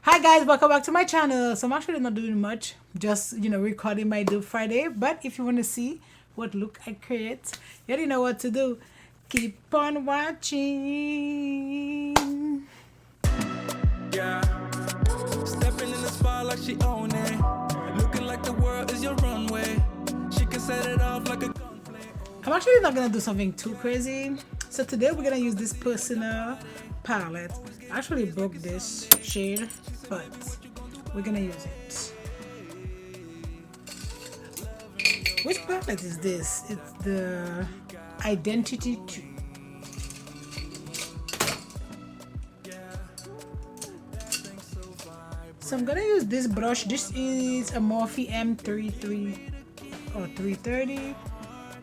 Hi guys, welcome back to my channel. So I'm actually not doing much, just recording my Dupe Friday. But if you want to see what look I create, you already know what to do. Keep on watching. Yeah, stepping in the spot like she own it. Looking like the world is your runway. She can set it off like a gunplay. I'm actually not gonna do something too crazy. So today we're gonna use this personal palette. I actually broke this shade, but we're gonna use it. Which palette is this? It's the Identity 2. So I'm gonna use this brush. This is a Morphe M330 or 330.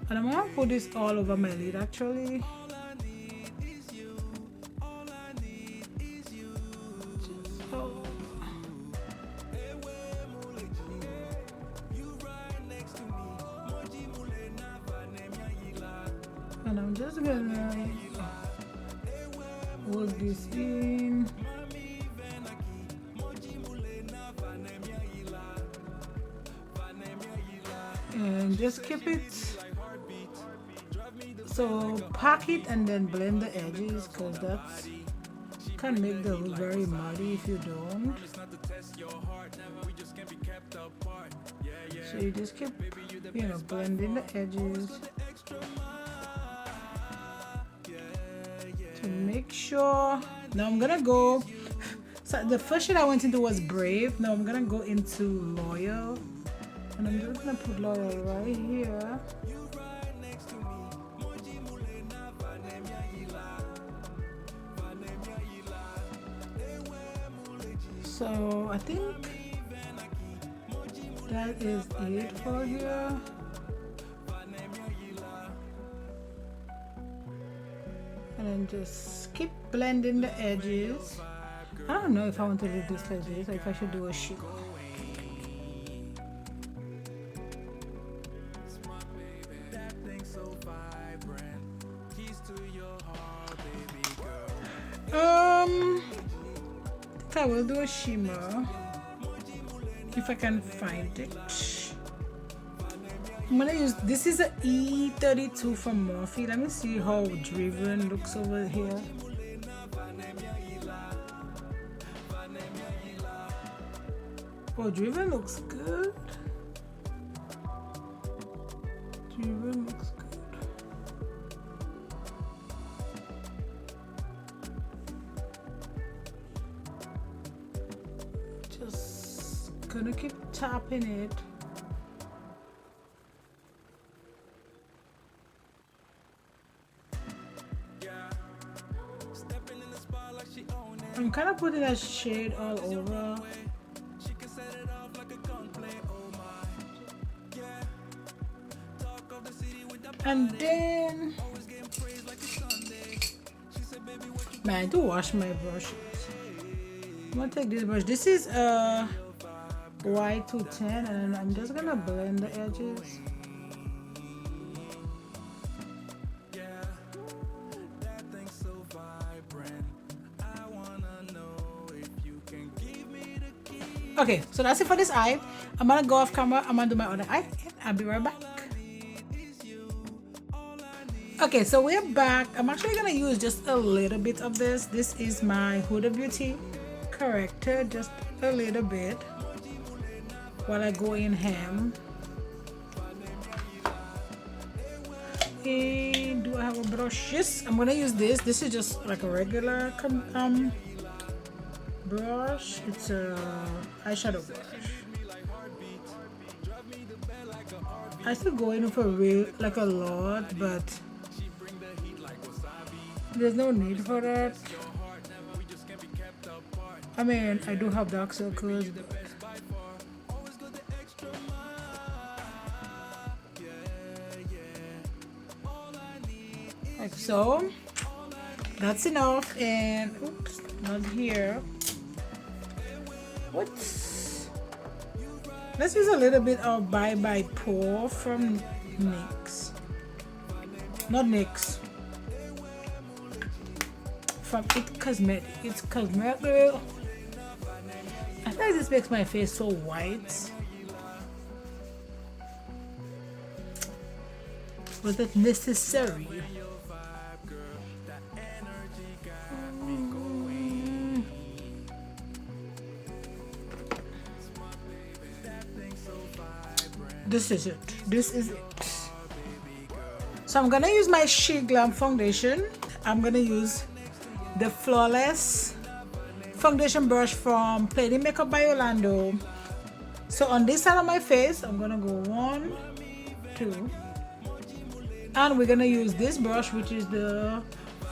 And I'm gonna put this all over my lid actually. And I'm just gonna work this in. And just keep it, so pack it and then blend the edges, because that can make the look very muddy if you don't. So you just keep blending the edges to make sure. Now I'm gonna go, so the first shade I went into was Brave. Now I'm gonna go into Loyal. And I'm just gonna put Loyal right here. So I think that is it for here. And then just keep blending the edges. I don't know if I want to do this like this or if I should do a shimmer. I will do a shimmer if I can find it. I'm gonna use, this is a E32 from Morphe. Let me see how Driven looks over here. Oh, Driven looks good. Driven looks good. Gonna keep tapping it. I'm kind of putting that shade all over. And then man, I do wash my brushes. I'm gonna take this brush. This is a Y210, and I'm just gonna blend the edges. Okay, so that's it for this eye. I'm gonna go off camera. I'm gonna do my other eye, and I'll be right back. Okay, so we're back. I'm actually gonna use just a little bit of this. This is my HudaBeauty corrector, just a little bit, while I go in ham. And do I have a brush? Yes, I'm gonna use this. This is just like a regular brush. It's a eyeshadow brush. I still go in for real, like a lot, but there's no need for that. I mean, I do have dark circles, but like so. That's enough. And oops, not here. What? Let's use a little bit of Bye Bye Pore from NYX. Not NYX. From It's Cosmetic. feel like this makes my face so white. Was it necessary? This is it. This is it. So I'm gonna use my She Glam foundation. I'm gonna use the Flawless foundation brush from Play Makeup by Yolondo. So on this side of my face, I'm gonna go 1, 2, and we're gonna use this brush, which is the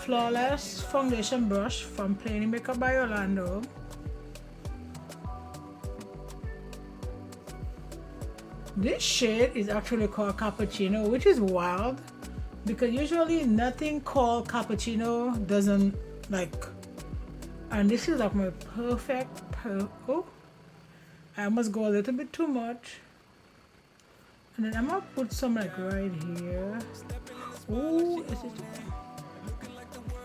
Flawless foundation brush from Play Makeup by Yolondo. This shade is actually called Cappuccino, which is wild because usually nothing called Cappuccino doesn't like. And this is like my perfect oh, I almost go a little bit too much. And then I'm gonna put some like right here. Ooh,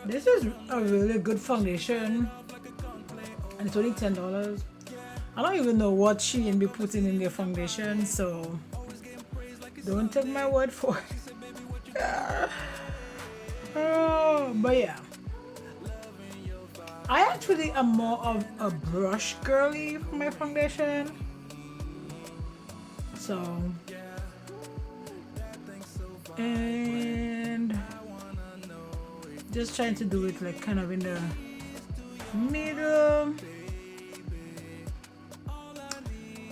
this is a really good foundation, and it's only $10. I don't even know what Shein be putting in their foundation, so don't take my word for it. Oh, but yeah, I actually am more of a brush girly for my foundation, so, and just trying to do it like kind of in the middle.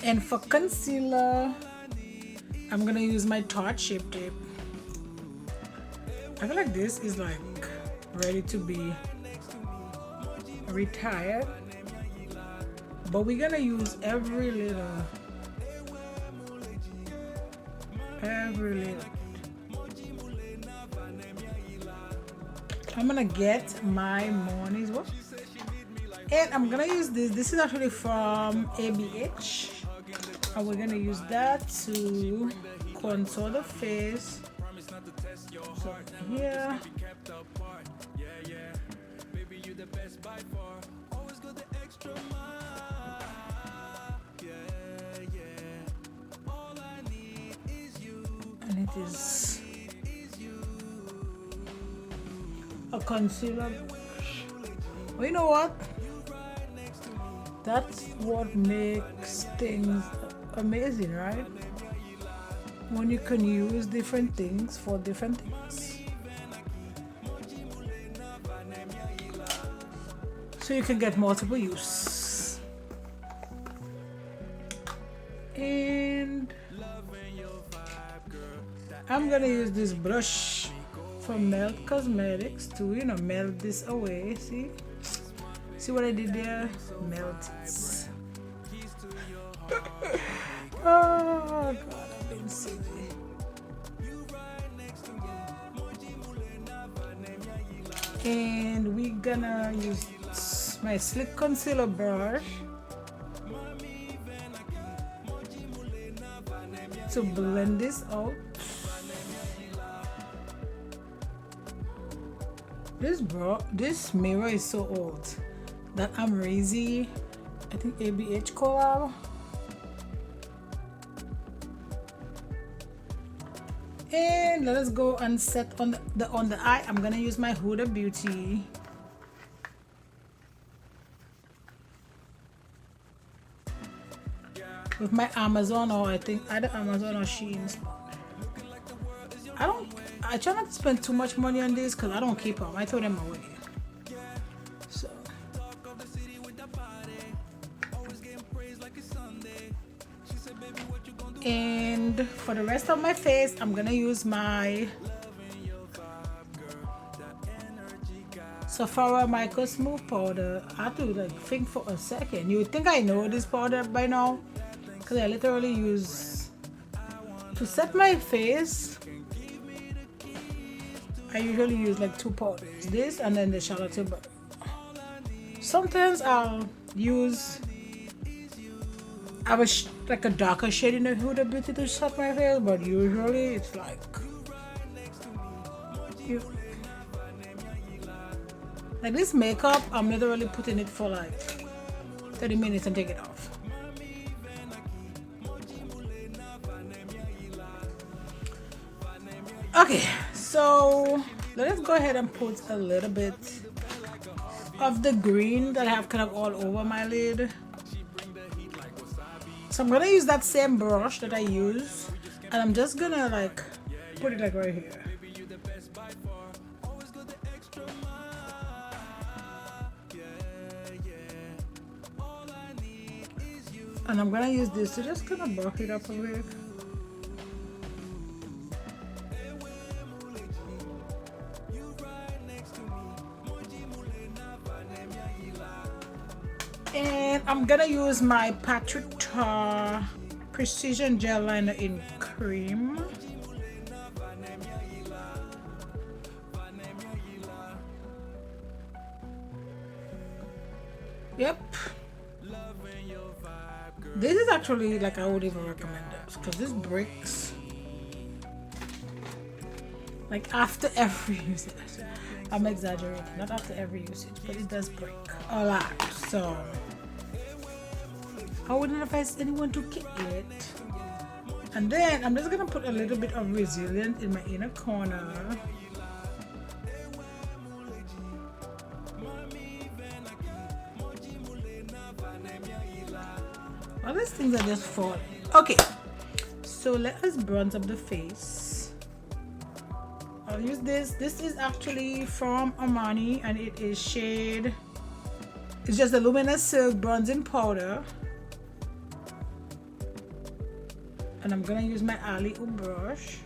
And for concealer, I'm gonna use my Tarte Shape Tape. I feel like this is like ready to be retired, but we're gonna use every little. I'm gonna get my morning's work, and I'm gonna use this. This is actually from ABH. And we're gonna use that to contour the face. So here. And it is a concealer brush. Well, you know what? That's what makes things amazing, right? When you can use different things for different things. So you can get multiple use. And I'm gonna use this brush from Melt Cosmetics to, you know, melt this away. See what I did there? Melt it. Oh God, I've been silly. And we're gonna use my Slick Concealer brush to blend this out. This mirror is so old that I'm Razy, I think ABH collab. And let us go and set on the eye. I'm gonna use my HudaBeauty with my Amazon, or I think either Amazon or Shein. I try not to spend too much money on this because I don't keep them. I throw them away. So and for the rest of my face, I'm gonna use my Sephora Micro Smooth powder. I have to like think for a second. You would think I know this powder by now because I literally use to set my face. I usually use like 2 powders, this and then the Charlotte Tilbury. Sometimes I'll use like a darker shade in the HudaBeauty to set my face, but usually it's like this makeup, I'm literally putting it for like 30 minutes and take it off. Okay, so let us go ahead and put a little bit of the green that I have kind of all over my lid. So I'm gonna use that same brush that I use, and I'm just gonna like put it like right here. And I'm gonna use this to just kind of buff it up a bit. And I'm gonna use my Tarte Precision Gel Liner in Cream. Yep. This is actually like I would even recommend this because this breaks like after every usage. I'm exaggerating, not after every usage, but it does break a lot. So I wouldn't advise anyone to keep it. And then I'm just gonna put a little bit of Resilient in my inner corner. All these things are just falling. Okay, so let us bronze up the face. I'll use this. This is actually from Armani and it is shade, it's just a Luminous Silk bronzing powder. And I'm gonna use my Alleyoop brush.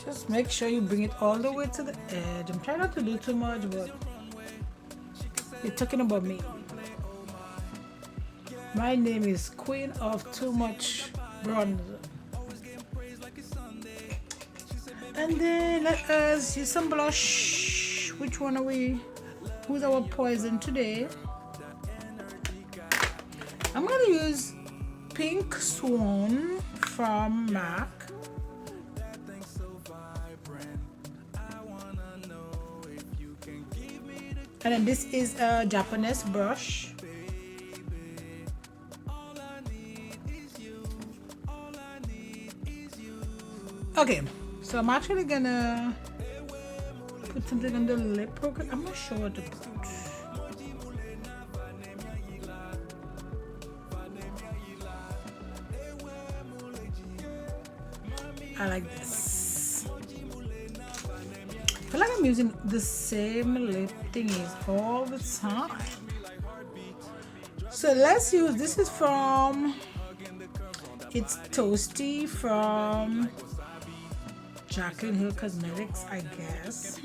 Just make sure you bring it all the way to the edge. I'm trying not to do too much, but you're talking about me. My name is Queen of Too Much Bronzer. And then let us use some blush. Which one are we? Who's our poison today? I'm gonna use Pink Swan from MAC. And then this is a Japonesque brush. Okay, so I'm actually gonna put something on the lip. I'm not sure what to put. I like this. I feel like I'm using the same lip thingies all the time. So let's use, this is from, it's Toasty from Jaclyn Hill Cosmetics, I guess.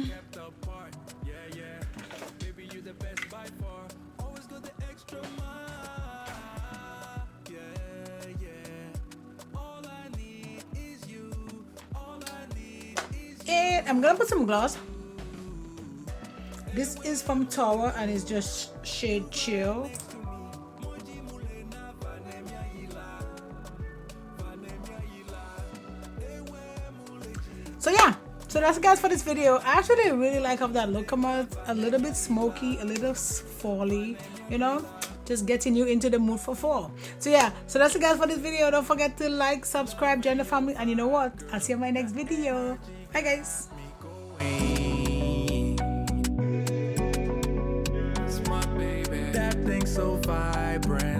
And I'm gonna put some gloss. This is from Tower and it's just shade Chill. So yeah, so that's it guys for this video. I actually really like how that look come out, a little bit smoky, a little fally, you know, just getting you into the mood for fall. So yeah, so that's it guys for this video. Don't forget to like, subscribe, join the family, and you know what, I'll see you in my next video. Bye guys. That thing so vibrant.